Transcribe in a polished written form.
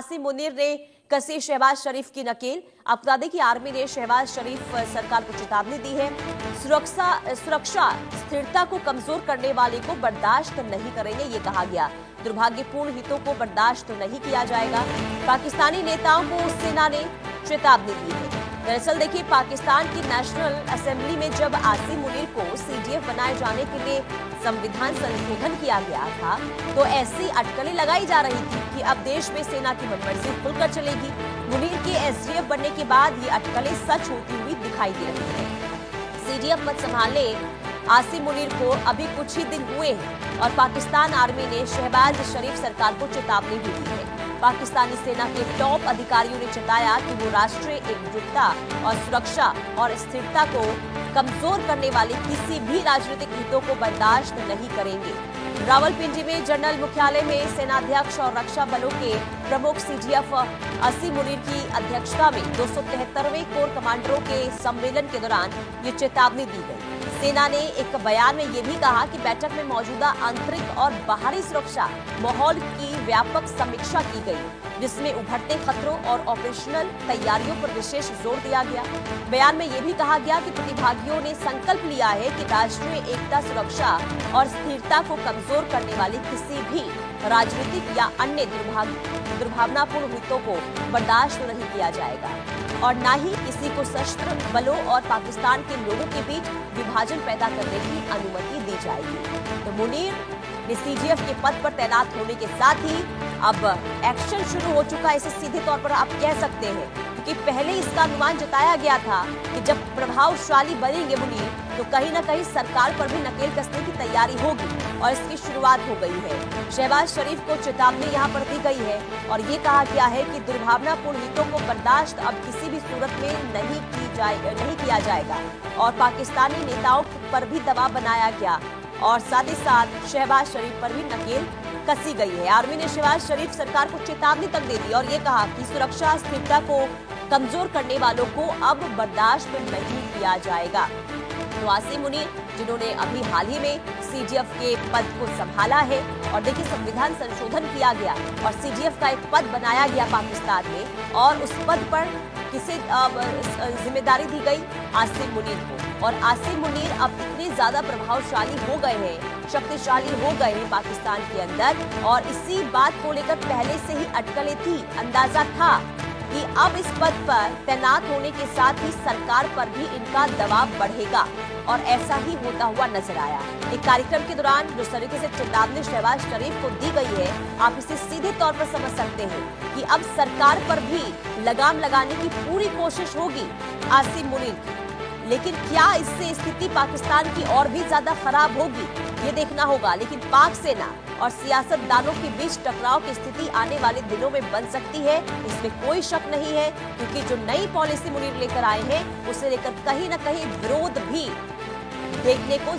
आसिम मुनीर ने कसी शहबाज शरीफ की नकेल। आपको बता दें कि आर्मी ने शहबाज शरीफ सरकार को चेतावनी दी है। सुरक्षा स्थिरता को कमजोर करने वाले को बर्दाश्त नहीं करेंगे, ये कहा गया। दुर्भाग्यपूर्ण हितों को बर्दाश्त नहीं किया जाएगा। पाकिस्तानी नेताओं को सेना ने चेतावनी दी है। दरअसल देखिए, पाकिस्तान की नेशनल असेंबली में जब आसिम मुनीर को सीडीएफ बनाए जाने के लिए संविधान संशोधन किया गया था, तो ऐसी अटकलें लगाई जा रही थी कि अब देश में सेना की मनमर्जी खुलकर चलेगी। मुनीर के एसडीएफ बनने के बाद ये अटकलें सच होती हुई दिखाई दे रही है। सीडीएफ पद संभालने आसिम मुनीर को अभी कुछ ही दिन हुए हैं और पाकिस्तान आर्मी ने शहबाज शरीफ सरकार को चेतावनी भी दी है। पाकिस्तानी सेना के टॉप अधिकारियों ने जताया कि वो राष्ट्रीय एकजुटता और सुरक्षा और स्थिरता को कमजोर करने वाले किसी भी राजनीतिक हितों को बर्दाश्त नहीं करेंगे। रावलपिंडी में जनरल मुख्यालय में सेनाध्यक्ष और रक्षा बलों के प्रमुख सीडीएफ आसिम मुनीर की अध्यक्षता में 273वें कोर कमांडरों के सम्मेलन के दौरान ये चेतावनी दी गई। सेना ने एक बयान में ये भी कहा कि बैठक में मौजूदा आंतरिक और बाहरी सुरक्षा माहौल की व्यापक समीक्षा की गई, जिसमें उभरते खतरों और ऑपरेशनल तैयारियों पर विशेष जोर दिया गया। बयान में यह भी कहा गया कि प्रतिभागियों ने संकल्प लिया है कि राष्ट्रीय एकता, सुरक्षा और स्थिरता को कमजोर करने वाली किसी भी राजनीतिक या अन्य दुर्भावनापूर्ण हितों को बर्दाश्त नहीं किया जाएगा और न ही किसी को सशस्त्र बलों और पाकिस्तान के लोगों के बीच विभाजन पैदा करने की अनुमति दी जाएगी। तो मुनीर ने सीडीएफ के पद पर तैनात होने के साथ ही अब एक्शन शुरू हो चुका है, इसे सीधे तौर पर आप कह सकते हैं, क्योंकि पहले इसका अनुमान जताया गया था कि जब प्रभावशाली बनेंगे मुनीर तो कहीं न कहीं सरकार पर भी नकेल कसने की तैयारी होगी और इसकी शुरुआत हो गई है। शहबाज शरीफ को चेतावनी यहाँ पर दी गई है और ये कहा गया है कि दुर्भावनापूर्ण हितों को बर्दाश्त अब किसी भी सूरत में नहीं किया जाएगा और पाकिस्तानी नेताओं पर भी दबाव बनाया गया और साथ ही साथ शहबाज शरीफ पर भी नकेल कसी गई है। आर्मी ने शहबाज शरीफ सरकार को चेतावनी तक दे दी और ये कहा कि सुरक्षा स्थिरता को कमजोर करने वालों को अब बर्दाश्त नहीं किया जाएगा। तो आसिम मुनीर, जिन्होंने अभी हाल ही में सीडीएफ के पद को संभाला है और देखिए संविधान संशोधन किया गया और सीडीएफ का एक पद बनाया गया पाकिस्तान में और उस पद पर किसे जिम्मेदारी दी गई? आसिम मुनीर को। और आसिम मुनीर अब इतने ज्यादा प्रभावशाली हो गए हैं, शक्तिशाली हो गए हैं पाकिस्तान के अंदर और इसी बात को लेकर पहले से ही अटकलें थी। अंदाजा था कि अब इस पद पर तैनात होने के साथ ही सरकार पर भी इनका दबाव बढ़ेगा और ऐसा ही होता हुआ नजर आया। एक कार्यक्रम के दौरान जिस तरीके से चेतावनी शहबाज शरीफ को दी गई है, आप इसे सीधे तौर पर समझ सकते हैं कि अब सरकार पर भी लगाम लगाने की पूरी कोशिश होगी आसिम मुनीर की। लेकिन क्या इससे स्थिति पाकिस्तान की और भी ज्यादा खराब होगी, ये देखना होगा। लेकिन पाक सेना और सियासतदानों के बीच टकराव की स्थिति आने वाले दिनों में बन सकती है, इसमें कोई शक नहीं है, क्योंकि जो नई पॉलिसी मुनीर लेकर आए हैं उसे लेकर कहीं ना कहीं विरोध भी देखने को